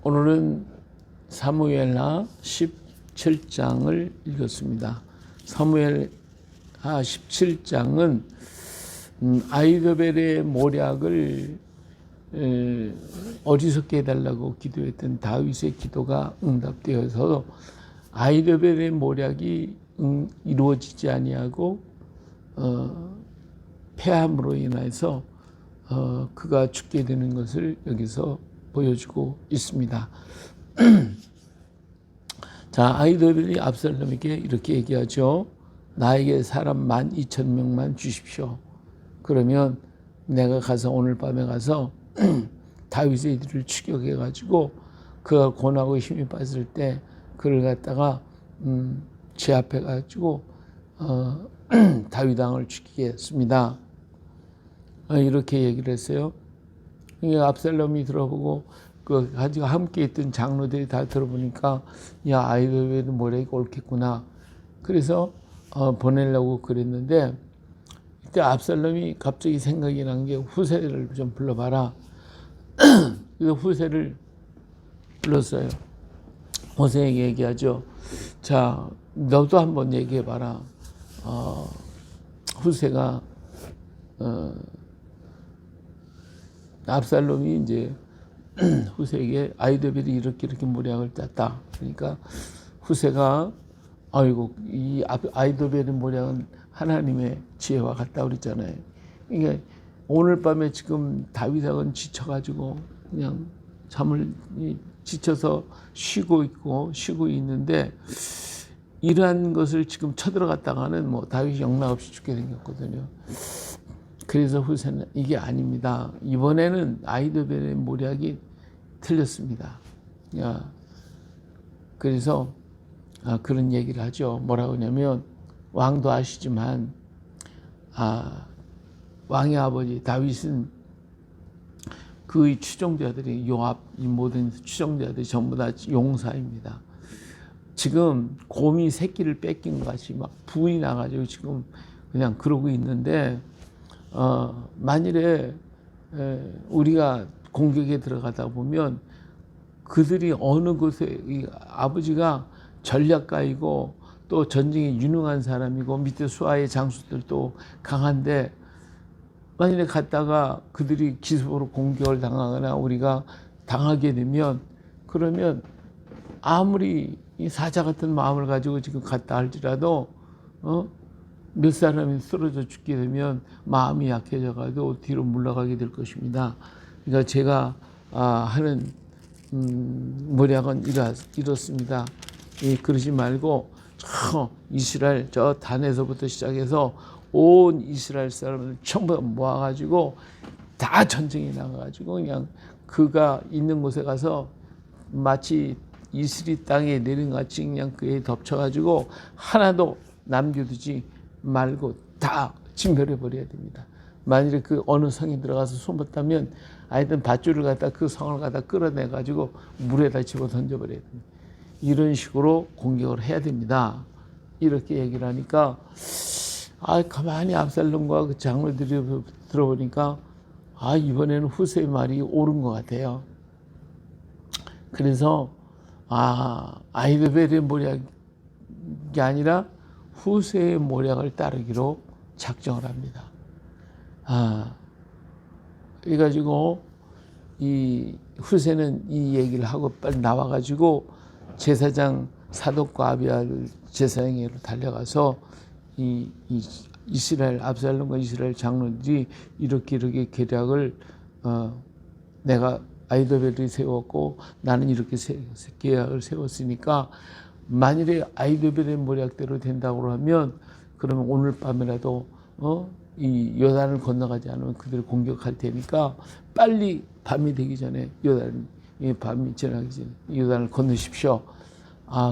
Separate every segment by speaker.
Speaker 1: 오늘은 사무엘하 17장을 읽었습니다. 사무엘하 17장은 아이도벨의 모략을 어리석게 해달라고 기도했던 다윗의 기도가 응답되어서 아이도벨의 모략이 이루어지지 아니하고 패함으로 인해서 그가 죽게 되는 것을 여기서 보여주고 있습니다. 자, 아이도벨이 압살롬에게 이렇게 얘기하죠. 나에게 사람 12,000명만 주십시오. 그러면 내가 가서 오늘 밤에 가서 다윗의 이들을 추격해가지고 그가 고나고 힘이 빠질 때 그를 갖다가 제압해가지고 다윗 왕을 죽이겠습니다. 이렇게 얘기를 했어요. 압살롬이 들어보고 그 가지고 함께 있던 장로들이 다 들어보니까 야, 아이도벨은 모략이 옳겠구나. 그래서 보내려고 그랬는데 이때 압살롬이 갑자기 생각이 난 게 후세를 좀 불러봐라. 그래서 후세를 불렀어요. 후세에게 얘기하죠. 자, 너도 한번 얘기해봐라. 후세가 압살롬이 이제 후세에게 아이도벨이 이렇게 모략을 짰다. 그러니까 후세가 아이고 이 아이도벨의 모략은 하나님의 지혜와 같다 그랬잖아요. 그러니까 오늘 밤에 지금 다윗왕은 지쳐가지고 그냥 잠을 지쳐서 쉬고 있는데 이러한 것을 지금 쳐들어갔다가는 뭐 다윗이 영락없이 죽게 생겼거든요. 그래서 후세는 이게 아닙니다. 이번에는 아이도벨의 모략이 틀렸습니다. 그래서 그런 얘기를 하죠. 뭐라고 하냐면 왕도 아시지만 왕의 아버지 다윗은 그의 추종자들이 요압 이 모든 추종자들이 전부 다 용사입니다. 지금 곰이 새끼를 뺏긴 것 같이 막 불이 나가지고 지금 그냥 그러고 있는데 만일에 우리가 공격에 들어가다 보면 그들이 어느 곳에 이 아버지가 전략가이고 또 전쟁에 유능한 사람이고 밑에 수하의 장수들도 강한데 만일에 갔다가 그들이 기습으로 공격을 당하거나 우리가 당하게 되면 그러면 아무리 이 사자 같은 마음을 가지고 지금 갔다 할지라도 몇 사람이 쓰러져 죽게 되면 마음이 약해져가지고 뒤로 물러가게 될 것입니다. 그러니까 제가 하는 모략은 이렇습니다. 그러지 말고 저 이스라엘 저 단에서부터 시작해서 온 이스라엘 사람을 전부 모아가지고 다 전쟁에 나가가지고 그냥 그가 있는 곳에 가서 마치 이스라엘 땅에 내린 같이 그냥 그에 덮쳐가지고 하나도 남겨두지 말고 다 진멸해 버려야 됩니다. 만일에 그 어느 성에 들어가서 숨었다면 하여튼 밧줄을 갖다 그 성을 갖다 끌어내 가지고 물에다 집어 던져 버려야 됩니다. 이런 식으로 공격을 해야 됩니다. 이렇게 얘기를 하니까 가만히 압살롬과 그 장로들이 들어보니까 이번에는 후세의 말이 옳은 것 같아요. 그래서 아이도벨의 모략이 아니라 후세의 모략을 따르기로 작정을 합니다. 그래가지고 이 후세는 이 얘기를 하고 빨리 나와가지고 제사장 사독과 아비아를 제사장에게로 달려가서 이 이스라엘 압살롬과 이스라엘 장로들이 이렇게 계략을 내가 아이도벨이 세웠고 나는 이렇게 계략을 세웠으니까 만일에 아이도벨의 모략대로 된다고 하면 그러면 오늘 밤이라도 이 요단을 건너가지 않으면 그들을 공격할 테니까 빨리 밤이 되기 전에 밤이 지나기 전에 요단을 건너십시오.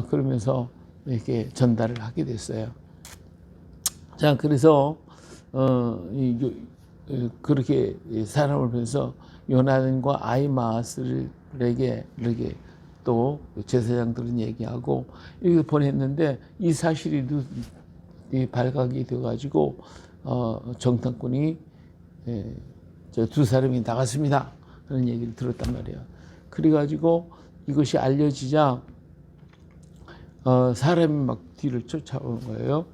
Speaker 1: 그러면서 이렇게 전달을 하게 됐어요. 자, 그래서 그렇게 사람을 보내서 요나단과 아히마아스에게 이렇게 또 제사장들은 얘기하고 이렇게 보냈는데 이 사실이 발각이 돼가지고 정탐꾼이 저 두 사람이 나갔습니다. 그런 얘기를 들었단 말이에요. 그래가지고 이것이 알려지자 사람이 막 뒤를 쫓아오는 거예요.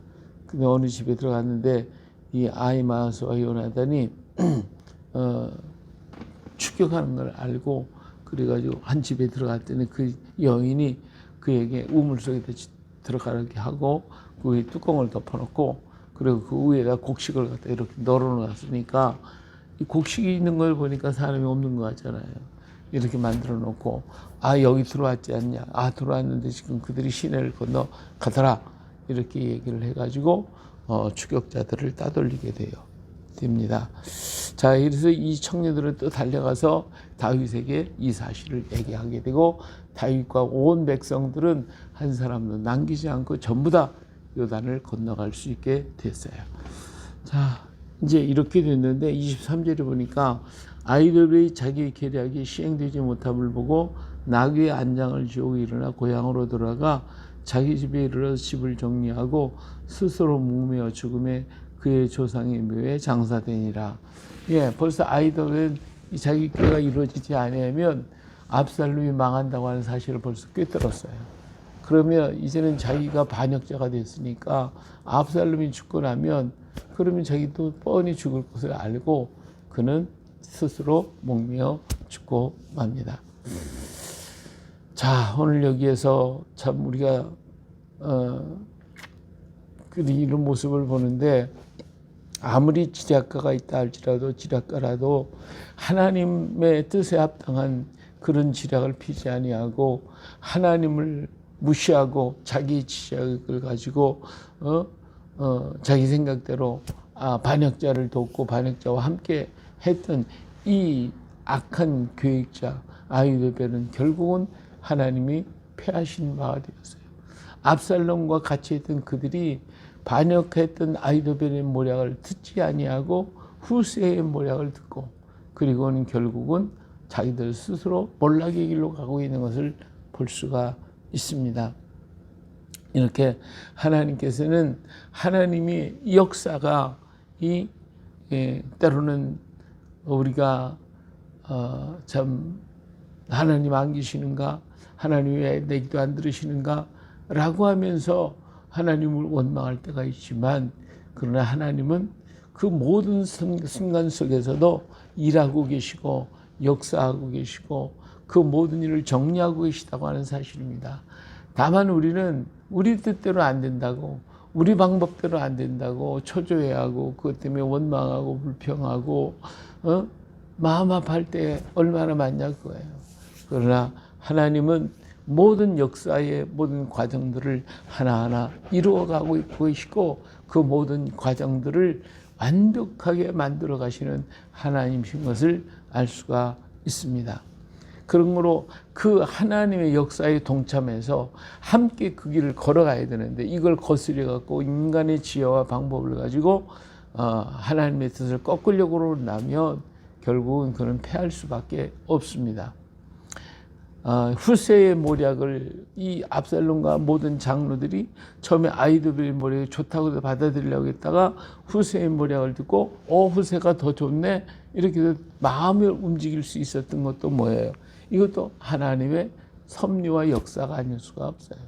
Speaker 1: 근데 어느 집에 들어갔는데 이 아히마아스와 요나단이 추격하는 걸 알고 그래가지고 한 집에 들어갔더니 그 여인이 그에게 우물 속에 들어가게 하고 그 위에 뚜껑을 덮어놓고 그리고 그 위에다 곡식을 갖다 이렇게 널어놨으니까 이 곡식이 있는 걸 보니까 사람이 없는 것 같잖아요. 이렇게 만들어 놓고 여기 들어왔지 않냐, 들어왔는데 지금 그들이 시내를 건너 가더라 이렇게 얘기를 해가지고 추격자들을 따돌리게 됩니다. 자, 그래서 이 청년들은 또 달려가서 다윗에게 이 사실을 얘기하게 되고 다윗과 온 백성들은 한 사람도 남기지 않고 전부 다 요단을 건너갈 수 있게 됐어요. 자, 이제 이렇게 됐는데 23절에 보니까 아이돌이 자기의 계략이 시행되지 못함을 보고 나귀의 안장을 지우고 일어나 고향으로 돌아가 자기 집에 이르러 집을 정리하고 스스로 묵며 죽음에 그의 조상의 묘에 장사되니라. 벌써 아이돌은 자기 꾀가 이루어지지 않으면 압살롬이 망한다고 하는 사실을 벌써 꿰뚫었어요. 그러면 이제는 자기가 반역자가 됐으니까 압살롬이 죽고 나면 그러면 자기도 뻔히 죽을 것을 알고 그는 스스로 목매어 죽고 맙니다. 자, 오늘 여기에서 참 우리가 이런 모습을 보는데 아무리 지략가가 있다 할지라도 지략가라도 하나님의 뜻에 합당한 그런 지략을 피지 아니하고 하나님을 무시하고 자기 지략을 가지고 자기 생각대로 반역자를 돕고 반역자와 함께 했던 이 악한 계획자 아히도벨은 결국은 하나님이 패하신 바가 되었어요. 압살롬과 같이 했던 그들이 반역했던 아히도벨의 모략을 듣지 아니하고 후세의 모략을 듣고 그리고는 결국은 자기들 스스로 몰락의 길로 가고 있는 것을 볼 수가 있습니다. 이렇게 하나님께서는 하나님의 역사가 때로는 우리가 참 하나님 안 계시는가, 하나님 왜 내 기도 안 들으시는가 라고 하면서 하나님을 원망할 때가 있지만 그러나 하나님은 그 모든 순간 속에서도 일하고 계시고 역사하고 계시고 그 모든 일을 정리하고 계시다고 하는 사실입니다. 다만 우리는 우리 뜻대로 안 된다고 우리 방법대로 안 된다고 초조해하고 그것 때문에 원망하고 불평하고 마음 아파할 때 얼마나 많냐 그거예요. 그러나 하나님은 모든 역사의 모든 과정들을 하나하나 이루어가고 계시고 그 모든 과정들을 완벽하게 만들어 가시는 하나님이신 것을 알 수가 있습니다. 그러므로 그 하나님의 역사에 동참해서 함께 그 길을 걸어가야 되는데 이걸 거스려 갖고 인간의 지혜와 방법을 가지고 하나님의 뜻을 꺾으려고 하면 결국은 그는 패할 수밖에 없습니다. 후세의 모략을 이 압살롬과 모든 장로들이 처음에 아히도벨의 모략이 좋다고 받아들이려고 했다가 후세의 모략을 듣고 후세가 더 좋네 이렇게 마음을 움직일 수 있었던 것도 뭐예요? 이것도 하나님의 섭리와 역사가 아닐 수가 없어요.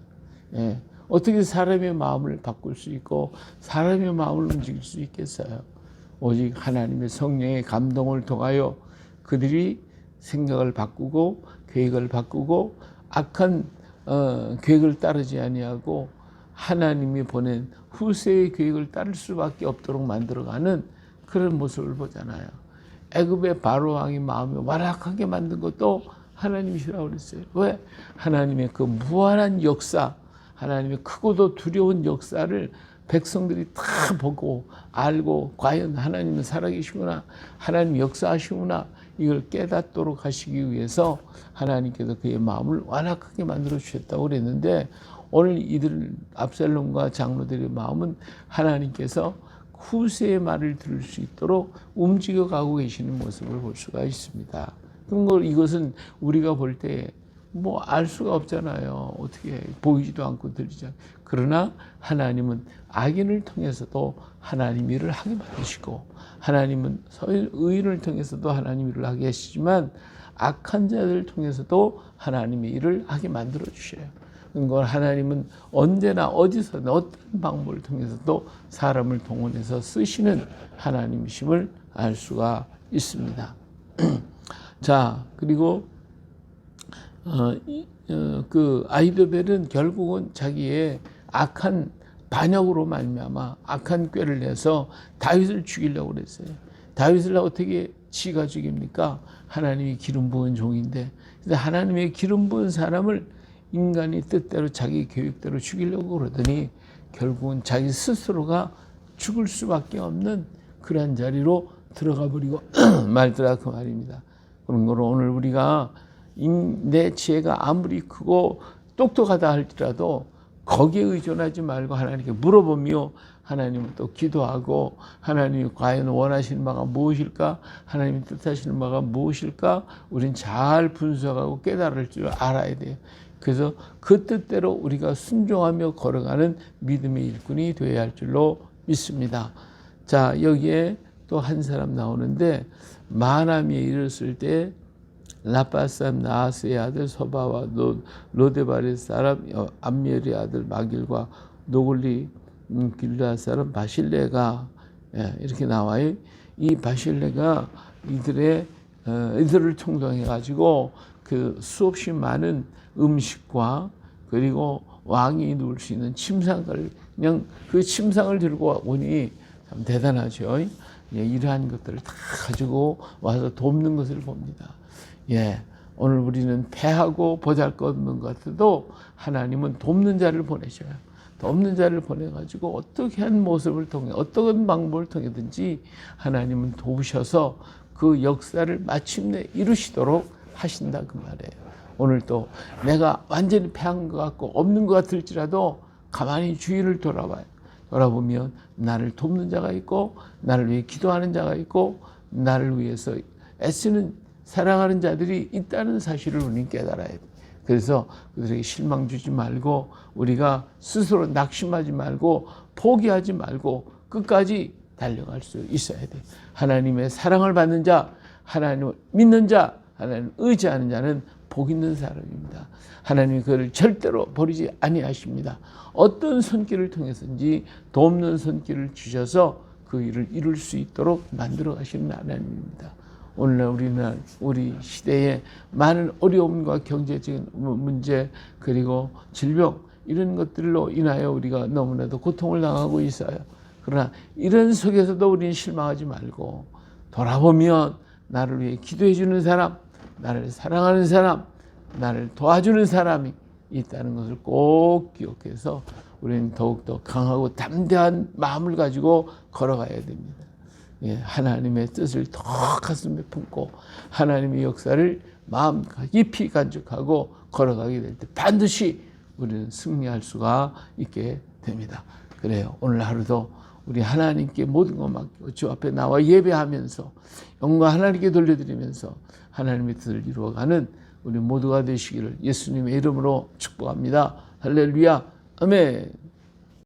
Speaker 1: 어떻게 사람의 마음을 바꿀 수 있고 사람의 마음을 움직일 수 있겠어요? 오직 하나님의 성령의 감동을 통하여 그들이 생각을 바꾸고 계획을 바꾸고 악한 계획을 따르지 아니하고 하나님이 보낸 후세의 계획을 따를 수밖에 없도록 만들어가는 그런 모습을 보잖아요. 애굽의 바로 왕의 마음을 완악하게 만든 것도 하나님이시라고 그랬어요. 왜? 하나님의 그 무한한 역사, 하나님의 크고도 두려운 역사를 백성들이 다 보고 알고 과연 하나님은 살아계시구나, 하나님 역사하시구나 이걸 깨닫도록 하시기 위해서 하나님께서 그의 마음을 완악하게 만들어 주셨다고 그랬는데 오늘 이들 압살롬과 장로들의 마음은 하나님께서 후세의 말을 들을 수 있도록 움직여가고 계시는 모습을 볼 수가 있습니다. 그럼 이것은 우리가 볼 때 뭐 알 수가 없잖아요. 어떻게 보이지도 않고 들리지 않고. 그러나 하나님은 악인을 통해서도 하나님 일을 하게 만드시고 하나님은 의인을 통해서도 하나님 일을 하게 하시지만 악한 자들을 통해서도 하나님의 일을 하게 만들어 주셔요. 그건 하나님은 언제나 어디서나 어떤 방법을 통해서도 사람을 동원해서 쓰시는 하나님이심을 알 수가 있습니다. 자, 그리고 그 아히도벨은 결국은 자기의 악한 반역으로 말미암아 악한 꾀를 내서 다윗을 죽이려고 그랬어요. 다윗을 어떻게 지가 죽입니까? 하나님이 기름 부은 종인데, 근데 하나님의 기름 부은 사람을 인간이 뜻대로 자기 계획대로 죽이려고 그러더니 결국은 자기 스스로가 죽을 수밖에 없는 그런 자리로 들어가 버리고 말더라, 그 말입니다. 그런 거로 오늘 우리가 내 지혜가 아무리 크고 똑똑하다 할지라도 거기에 의존하지 말고 하나님께 물어보며 하나님을 또 기도하고 하나님이 과연 원하시는 바가 무엇일까? 하나님이 뜻하시는 바가 무엇일까? 우린 잘 분석하고 깨달을 줄 알아야 돼요. 그래서 그 뜻대로 우리가 순종하며 걸어가는 믿음의 일꾼이 되어야 할 줄로 믿습니다. 자, 여기에 또 한 사람 나오는데, 마나미에 이르렀을 때 라파 사람 나하스의 아들 소바와 로데발의 사람 암미엘의 아들 마길과 노글리 길르앗 사람 바실레가, 이렇게 나와요. 이 바실레가 이들을 총동해 가지고 그 수없이 많은 음식과 그리고 왕이 누울 수 있는 침상을, 그냥 그 침상을 들고 오니 참 대단하죠. 이러한 것들을 다 가지고 와서 돕는 것을 봅니다. 오늘 우리는 패하고 보잘것없는 것 같아도 하나님은 돕는 자를 보내셔요. 돕는 자를 보내가지고 어떻게 한 모습을 통해, 어떤 방법을 통해든지 하나님은 도우셔서 그 역사를 마침내 이루시도록 하신다, 그 말이에요. 오늘 또 내가 완전히 패한 것 같고 없는 것 같을지라도 가만히 주위를 돌아보면 나를 돕는 자가 있고, 나를 위해 기도하는 자가 있고, 나를 위해서 애쓰는 사랑하는 자들이 있다는 사실을 우리는 깨달아야 돼. 그래서 그들에게 실망 주지 말고, 우리가 스스로 낙심하지 말고, 포기하지 말고 끝까지 달려갈 수 있어야 돼. 하나님의 사랑을 받는 자, 하나님을 믿는 자, 하나님을 의지하는 자는 복 있는 사람입니다. 하나님이 그를 절대로 버리지 아니하십니다. 어떤 손길을 통해서인지 돕는 손길을 주셔서 그 일을 이룰 수 있도록 만들어 가시는 하나님입니다. 오늘날 우리 시대에 많은 어려움과 경제적인 문제, 그리고 질병, 이런 것들로 인하여 우리가 너무나도 고통을 당하고 있어요. 그러나 이런 속에서도 우리는 실망하지 말고 돌아보면 나를 위해 기도해 주는 사람, 나를 사랑하는 사람, 나를 도와주는 사람이 있다는 것을 꼭 기억해서 우리는 더욱더 강하고 담대한 마음을 가지고 걸어가야 됩니다. 하나님의 뜻을 더 가슴에 품고 하나님의 역사를 마음 깊이 간직하고 걸어가게 될 때 반드시 우리는 승리할 수가 있게 됩니다. 그래요. 오늘 하루도 우리 하나님께 모든 것 맡기고 주 앞에 나와 예배하면서 영광 하나님께 돌려드리면서 하나님의 뜻을 이루어가는 우리 모두가 되시기를 예수님의 이름으로 축복합니다. 할렐루야. 아멘.